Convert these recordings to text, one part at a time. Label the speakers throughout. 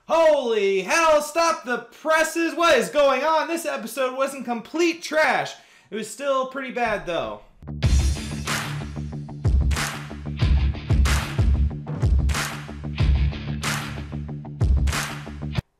Speaker 1: Holy hell, stop the presses! What is going on? This episode wasn't complete trash. It was still pretty bad though.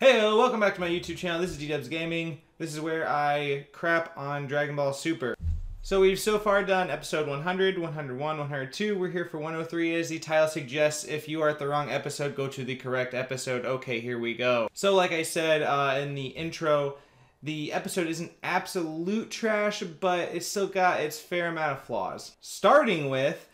Speaker 1: Hey, welcome back to my YouTube channel. This is DDUBS Gaming. This is where I crap on Dragon Ball Super. So we've so far done episode 100, 101, 102. We're here for 103. As the title suggests, if you are at the wrong episode, go to the correct episode. Okay, here we go. So like I said in the intro, the episode isn't absolute trash, but it's still got its fair amount of flaws. Starting with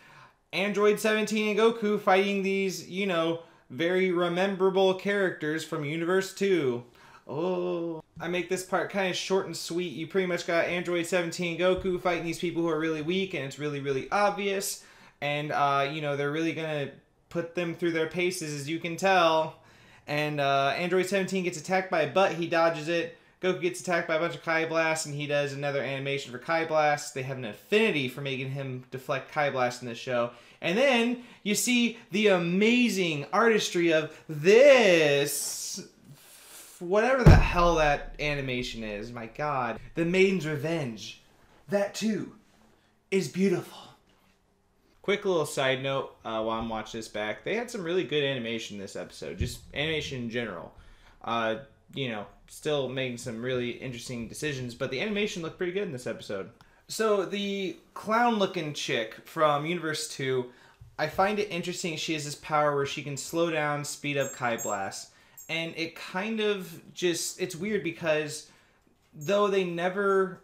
Speaker 1: Android 17 and Goku fighting these, you know, very rememberable characters from Universe 2. Oh, I make this part kind of short and sweet. You pretty much got Android 17 Goku fighting these people who are really weak, and it's really obvious. And, you know, they're really gonna put them through their paces, as you can tell. And, Android 17 gets attacked by a butt, he dodges it. Goku gets attacked by a bunch of Kai Blasts, and he does another animation for Kai Blasts. They have an affinity for making him deflect Kai Blasts in this show. And then you see the amazing artistry of this, whatever the hell that animation is. My God. The Maiden's Revenge. That too is beautiful. Quick little side note while I'm watching this back. They had some really good animation this episode. Just animation in general. You know, still making some really interesting decisions, but the animation looked pretty good in this episode. So the clown-looking chick from Universe 2, I find it interesting she has this power where she can slow down, speed up Kai Blast. And it kind of just, it's weird because though they never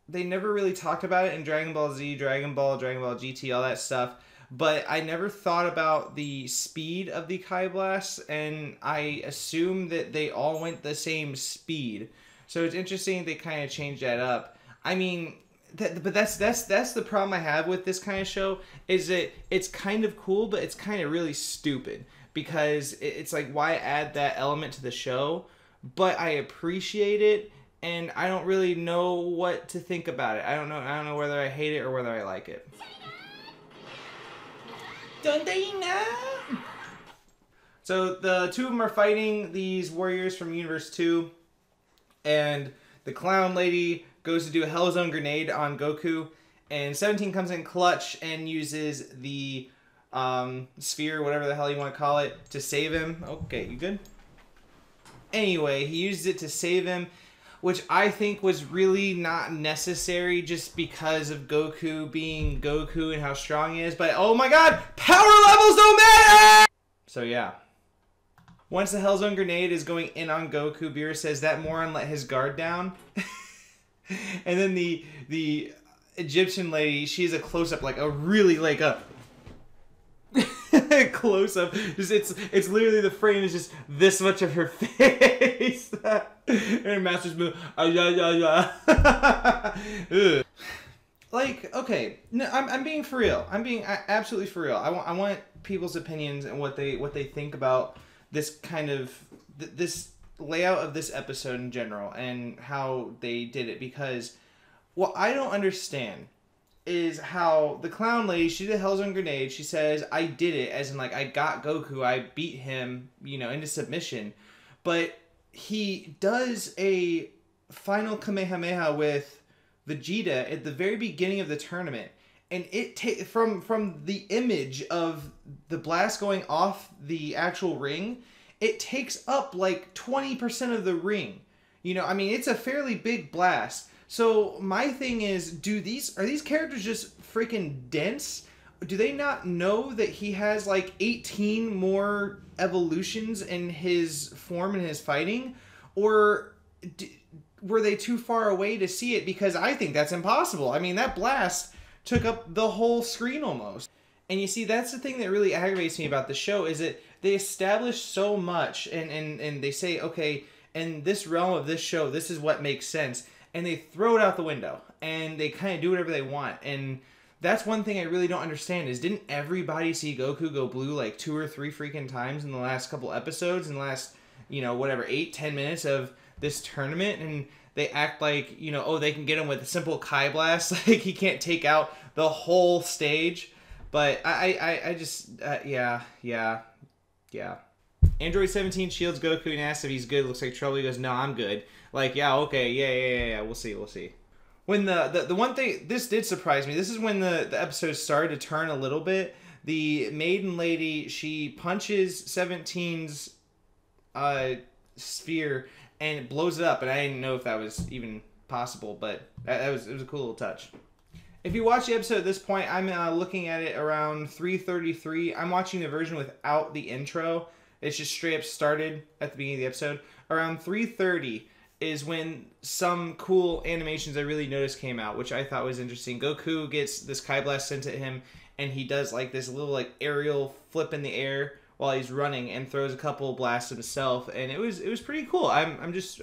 Speaker 1: really talked about it in Dragon Ball Z, Dragon Ball GT, all that stuff, but I never thought about the speed of the Kai Blasts, and I assume that they all went the same speed. So it's interesting they kind of changed that up. I mean, but that's the problem I have with this kind of show, is that it's kind of cool, but it's kind of really stupid. Because it's like, why add that element to the show? But I appreciate it, and I don't really know what to think about it. I don't know whether I hate it or whether I like it. Don't they know? So the two of them are fighting these warriors from Universe 2, and the clown lady goes to do a Hell Zone grenade on Goku, and 17 comes in clutch and uses the sphere, whatever the hell you want to call it, to save him. Okay, you good? Anyway, he uses it to save him, which I think was really not necessary just because of Goku being Goku and how strong he is. But oh my God, power levels don't matter! So yeah. Once the Hell Zone grenade is going in on Goku, Beerus says that moron let his guard down. And then the Egyptian lady, she has a close-up, like a really like a close-up. Just it's literally, the frame is just this much of her face. And her master's move. Like, okay, no, I'm being for real. I'm being absolutely for real. I want people's opinions and what they think about this kind of this layout of this episode in general and how they did it, because what I don't understand is how the clown lady, she did a Hell Zone grenade, she says, I did it, as in like, I got Goku, I beat him, you know, into submission, but he does a final Kamehameha with Vegeta at the very beginning of the tournament, and it from the image of the blast going off the actual ring, it takes up like 20% of the ring. You know, I mean, it's a fairly big blast. So my thing is, are these characters just freaking dense? Do they not know that he has like 18 more evolutions in his form and his fighting? Or were they too far away to see it? Because I think that's impossible. I mean, that blast took up the whole screen almost. And you see, that's the thing that really aggravates me about the show, is that they establish so much, and they say, okay, in this realm of this show, this is what makes sense. And they throw it out the window, and they kind of do whatever they want. And that's one thing I really don't understand, is didn't everybody see Goku go blue like 2 or 3 freaking times in the last couple episodes, in the last, you know, whatever, 8-10 minutes of this tournament? And they act like, you know, oh, they can get him with a simple Kai Blast, like he can't take out the whole stage. But I just, yeah. Android 17 shields Goku and asks if he's good. Looks like trouble. He goes, no, I'm good. Like, yeah, okay, yeah. We'll see. When the one thing, this did surprise me. This is when the episode started to turn a little bit. The maiden lady, she punches 17's sphere and it blows it up. And I didn't know if that was even possible, but it was a cool little touch. If you watch the episode at this point, I'm looking at it around 3:33. I'm watching the version without the intro. It's just straight up started at the beginning of the episode. Around 3:30 is when some cool animations I really noticed came out, which I thought was interesting. Goku gets this Kai Blast sent at him, and he does like this little like aerial flip in the air while he's running and throws a couple blasts himself, and it was pretty cool. I'm just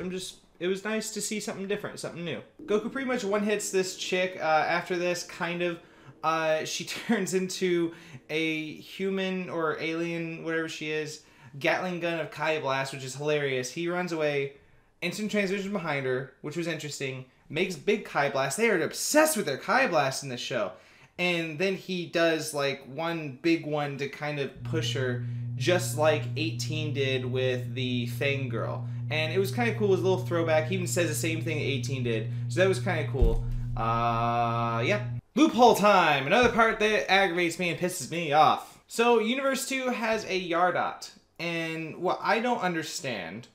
Speaker 1: it was nice to see something different, something new. Goku pretty much one-hits this chick. After this, kind of, she turns into a human or alien, whatever she is, Gatling gun of Kai Blast, which is hilarious. He runs away, instant transmission behind her, which was interesting, makes big Kai Blast. They are obsessed with their Kai Blast in this show. And then he does like one big one to kind of push her, just like 18 did with the Fang girl. And it was kind of cool. It was a little throwback. He even says the same thing that 18 did. So that was kind of cool. Yeah. Loophole time. Another part that aggravates me and pisses me off. So Universe 2 has a Yardot. And what I don't understand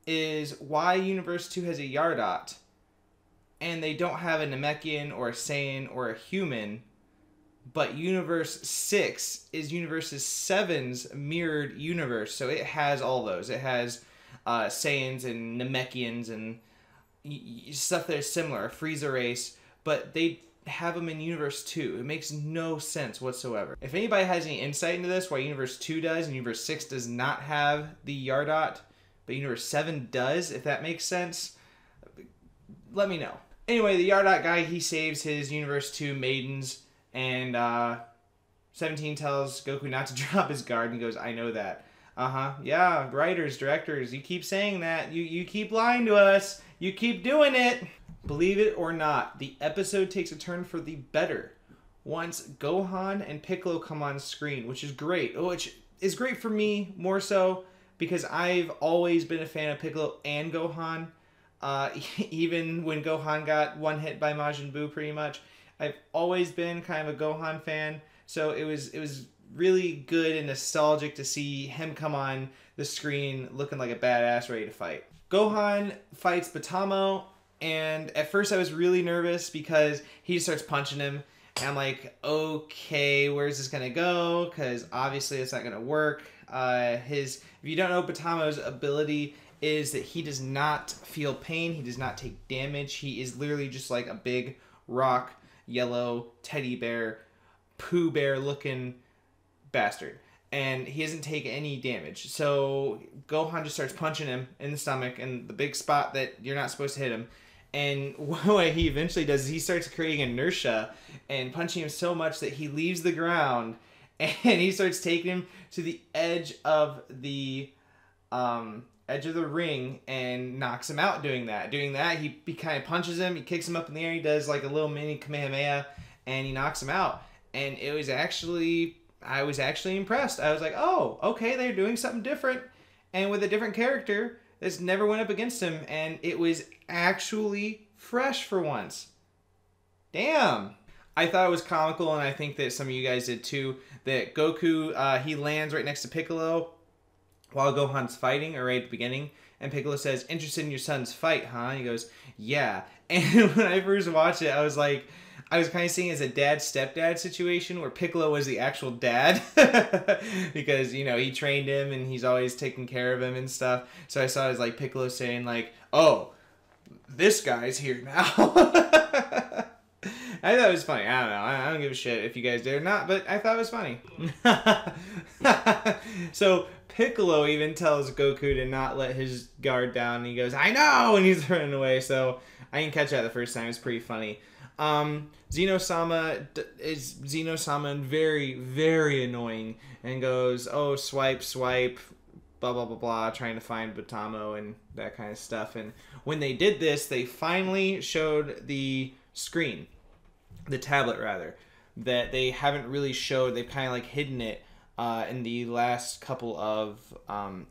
Speaker 1: is why Universe 2 has a Yardot and they don't have a Namekian or a Saiyan or a human, but Universe 6 is Universe 7's mirrored universe. So it has all those. It has Saiyans and Namekians and stuff that is similar, a Frieza race, but they have them in Universe 2. It makes no sense whatsoever. If anybody has any insight into this, why Universe 2 does and Universe 6 does not have the Yardot, but Universe 7 does, if that makes sense, let me know. Anyway, the Yardot guy, he saves his Universe 2 maidens, and 17 tells Goku not to drop his guard, and goes, I know that. Yeah, writers, directors, you keep saying that. You keep lying to us. You keep doing it. Believe it or not, the episode takes a turn for the better once Gohan and Piccolo come on screen, which is great. Which is great for me, more so, because I've always been a fan of Piccolo and Gohan. Even when Gohan got one hit by Majin Buu, pretty much. I've always been kind of a Gohan fan, so it was really good and nostalgic to see him come on the screen looking like a badass ready to fight. Gohan fights Batamo, and at first I was really nervous because he starts punching him, and I'm like, okay, where's this gonna go? Because obviously it's not gonna work. If you don't know, Batamo's ability is that he does not feel pain, he does not take damage, he is literally just like a big rock, yellow, teddy bear, Pooh Bear looking bastard. And he doesn't take any damage. So Gohan just starts punching him in the stomach and the big spot that you're not supposed to hit him. And what he eventually does is he starts creating inertia and punching him so much that he leaves the ground and he starts taking him to the edge of the ring and knocks him out doing that. He kind of punches him, he kicks him up in the air, he does like a little mini Kamehameha, and he knocks him out. And it was actually, I was actually impressed. I was like, oh, okay, they're doing something different. And with a different character, this never went up against him, and it was actually fresh for once. Damn. I thought it was comical, and I think that some of you guys did too, that Goku, he lands right next to Piccolo while Gohan's fighting, or right at the beginning, and Piccolo says, interested in your son's fight, huh? And he goes, yeah. And when I first watched it, I was like, I was kind of seeing it as a dad-stepdad situation where Piccolo was the actual dad because, you know, he trained him and he's always taking care of him and stuff. So I saw it as like Piccolo saying like, oh, this guy's here now. I thought it was funny. I don't know. I don't give a shit if you guys did or not, but I thought it was funny. So Piccolo even tells Goku to not let his guard down. And he goes, I know! And he's running away. So I didn't catch that the first time. It's pretty funny. Zeno-sama is and very, very annoying and goes, oh, swipe, blah, blah, blah, blah, trying to find Batamo and that kind of stuff. And when they did this, they finally showed the screen, the tablet rather, that they haven't really showed. They've kind of like hidden it in the last couple of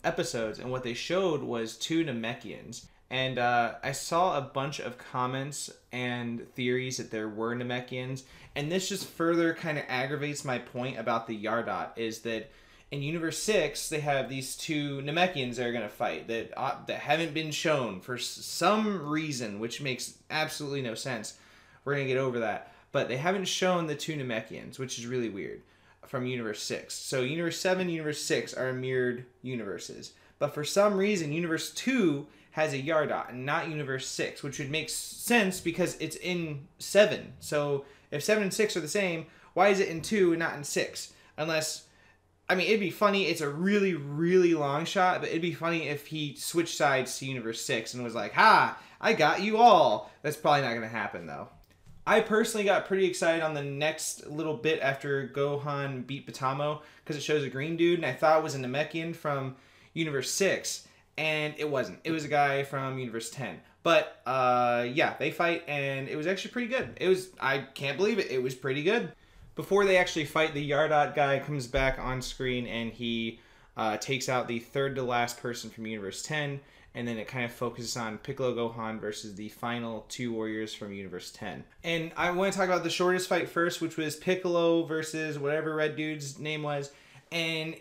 Speaker 1: episodes, and what they showed was 2 Namekians. And I saw a bunch of comments and theories that there were Namekians, and this just further kind of aggravates my point about the Yardot, is that in Universe 6, they have these 2 Namekians that are going to fight that haven't been shown for some reason, which makes absolutely no sense. We're going to get over that. But they haven't shown the 2 Namekians, which is really weird, from Universe 6. So Universe 7, Universe 6 are mirrored universes. But for some reason, Universe 2 has a Yardot and not Universe 6, which would make sense because it's in 7. So if 7 and 6 are the same, why is it in 2 and not in 6? Unless, I mean, it'd be funny. It's a really, really long shot, but it'd be funny if he switched sides to Universe 6 and was like, ha, I got you all. That's probably not going to happen, though. I personally got pretty excited on the next little bit after Gohan beat Batamo because it shows a green dude, and I thought it was a Namekian from Universe 6, and it wasn't. It was a guy from Universe 10. But, yeah, they fight, and it was actually pretty good. I can't believe it. It was pretty good. Before they actually fight, the Yardot guy comes back on screen, and he takes out the third to last person from Universe 10, and then it kind of focuses on Piccolo Gohan versus the final 2 warriors from Universe 10. And I want to talk about the shortest fight first, which was Piccolo versus whatever red dude's name was. And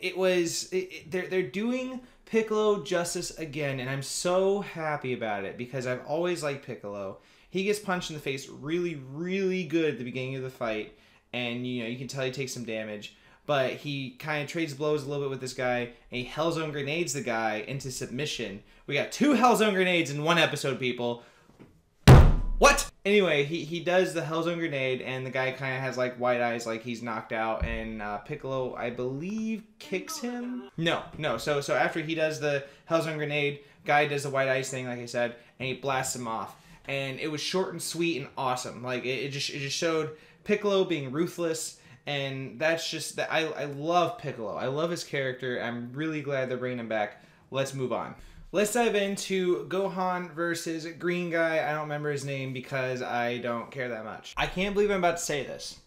Speaker 1: they're doing Piccolo justice again, and I'm so happy about it because I've always liked Piccolo. He gets punched in the face really, really good at the beginning of the fight, and you can tell he takes some damage. But he kind of trades blows a little bit with this guy, and he Hellzone grenades the guy into submission. We got 2 Hellzone grenades in 1 episode, people. What? Anyway, he does the Hellzone grenade, and the guy kind of has like white eyes, like he's knocked out, and Piccolo, I believe, kicks him? No. So after he does the Hellzone grenade, guy does the white eyes thing, like I said, and he blasts him off. And it was short and sweet and awesome. Like, it just showed Piccolo being ruthless. And that's just that. I love Piccolo. I love his character. I'm really glad they're bringing him back. Let's move on. Let's dive into Gohan versus Green Guy. I don't remember his name because I don't care that much. I can't believe I'm about to say this,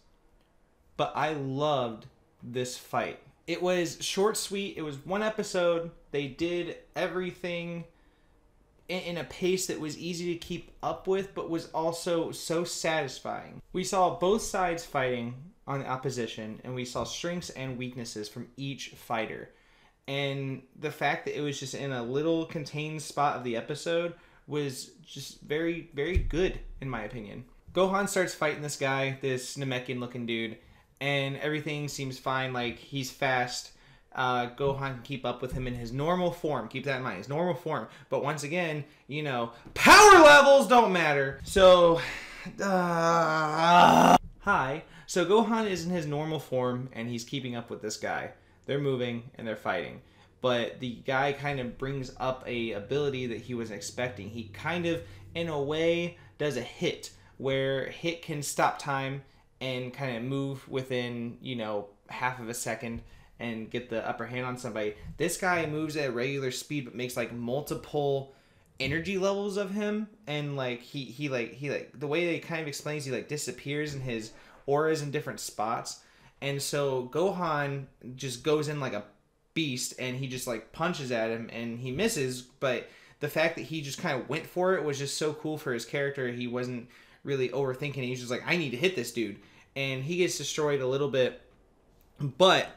Speaker 1: but I loved this fight. It was short, sweet. It was 1 episode. They did everything in a pace that was easy to keep up with, but was also so satisfying. We saw both sides fighting on the opposition, and we saw strengths and weaknesses from each fighter. And the fact that it was just in a little contained spot of the episode was just very, very good, in my opinion. Gohan starts fighting this guy, this Namekian looking dude, and everything seems fine. Like, he's fast. Gohan can keep up with him in his normal form. Keep that in mind, his normal form. But once again, power levels don't matter. So, hi. So Gohan is in his normal form, and he's keeping up with this guy. They're moving, and they're fighting. But the guy kind of brings up a ability that he wasn't expecting. He kind of, in a way, does a hit, where hit can stop time and kind of move within, half of a second and get the upper hand on somebody. This guy moves at a regular speed, but makes, like, multiple energy levels of him. And, like, he the way they kind of explains, he, like, disappears in his auras in different spots, and so Gohan just goes in like a beast, and he just like punches at him, and he misses. But the fact that he just kind of went for it was just so cool for his character. He wasn't really overthinking it. He's just like, I need to hit this dude, and he gets destroyed a little bit. But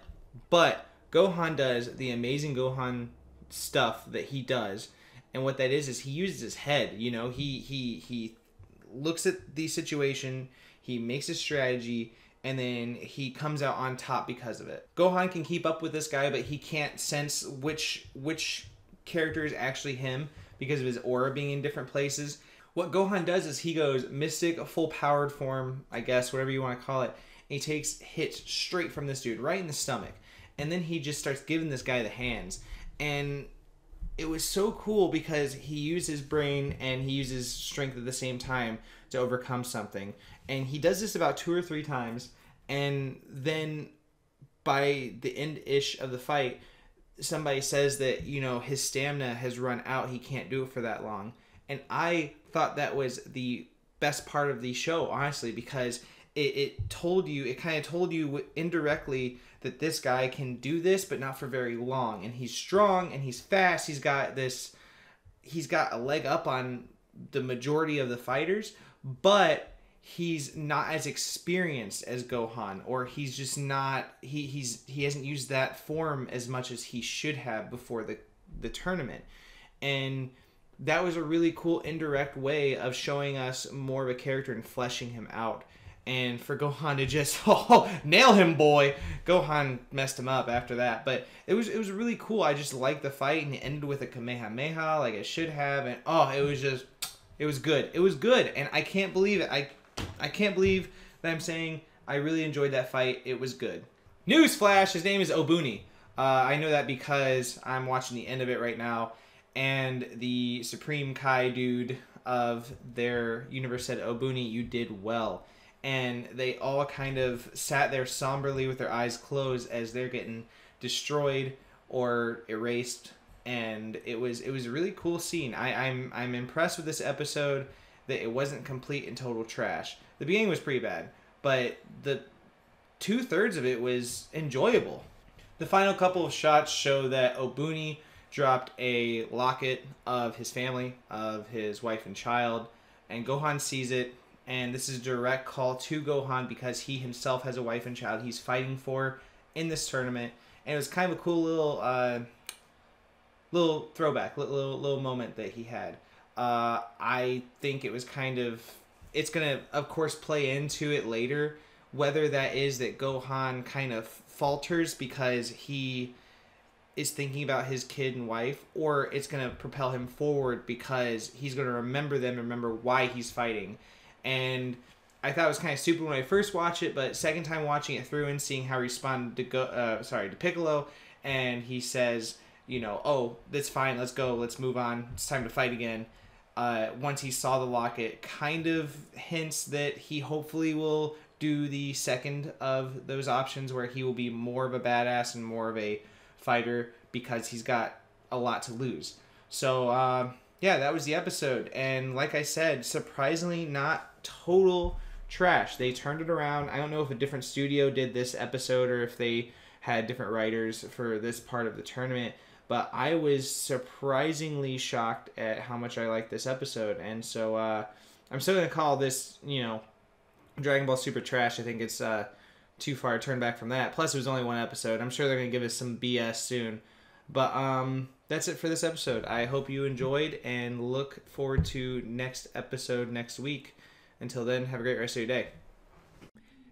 Speaker 1: Gohan does the amazing Gohan stuff that he does, and what that is he uses his head. He looks at the situation. He makes a strategy, and then he comes out on top because of it. Gohan can keep up with this guy, but he can't sense which character is actually him because of his aura being in different places. What Gohan does is he goes Mystic, full-powered form, I guess, whatever you want to call it, and he takes hits straight from this dude, right in the stomach. And then he just starts giving this guy the hands. And it was so cool because he used his brain and he uses strength at the same time to overcome something. And he does this about 2 or 3 times, and then by the end-ish of the fight, somebody says that, his stamina has run out. He can't do it for that long. And I thought that was the best part of the show, honestly, because it kind of told you indirectly that this guy can do this, but not for very long. And he's strong and he's fast. He's got a leg up on the majority of the fighters, but he's not as experienced as Gohan, or he's just not, he hasn't used that form as much as he should have before the tournament. And that was a really cool indirect way of showing us more of a character and fleshing him out. And for Gohan to just, nail him, boy. Gohan messed him up after that. But it was really cool. I just liked the fight, and it ended with a Kamehameha like it should have. And, it was good. It was good. And I can't believe it. I can't believe that I'm saying I really enjoyed that fight. It was good. Newsflash, his name is Obuni. I know that because I'm watching the end of it right now. And the Supreme Kai dude of their universe said, Obuni, you did well. And they all kind of sat there somberly with their eyes closed as they're getting destroyed or erased. And it was a really cool scene. I'm impressed with this episode that it wasn't complete and total trash. The beginning was pretty bad, but the 2/3 of it was enjoyable. The final couple of shots show that Obuni dropped a locket of his family, of his wife and child, and Gohan sees it. And this is a direct call to Gohan because he himself has a wife and child he's fighting for in this tournament. And it was kind of a cool little throwback, little moment that he had. I think it was it's going to, of course, play into it later. Whether that is that Gohan kind of falters because he is thinking about his kid and wife, or it's going to propel him forward because he's going to remember them and remember why he's fighting. And I thought it was kind of stupid when I first watched it, but second time watching it through and seeing how he responded to Piccolo, and he says, oh, that's fine, let's go, let's move on, it's time to fight again. Once he saw the locket, kind of hints that he hopefully will do the second of those options where he will be more of a badass and more of a fighter because he's got a lot to lose. So, yeah, that was the episode. And like I said, surprisingly not total trash. They turned it around. I don't know if a different studio did this episode or if they had different writers for this part of the tournament, but I was surprisingly shocked at how much I liked this episode. And so I'm still going to call this, Dragon Ball Super trash. I think it's too far to turn back from that. Plus, it was only one episode. I'm sure they're going to give us some BS soon. But that's it for this episode. I hope you enjoyed and look forward to next episode next week. Until then, have a great rest of your day.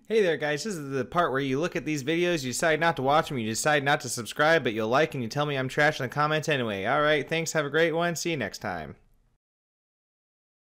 Speaker 1: Hey there, guys. This is the part where you look at these videos, you decide not to watch them, you decide not to subscribe, but you'll like and you tell me I'm trash in the comments anyway. Alright, thanks. Have a great one. See you next time.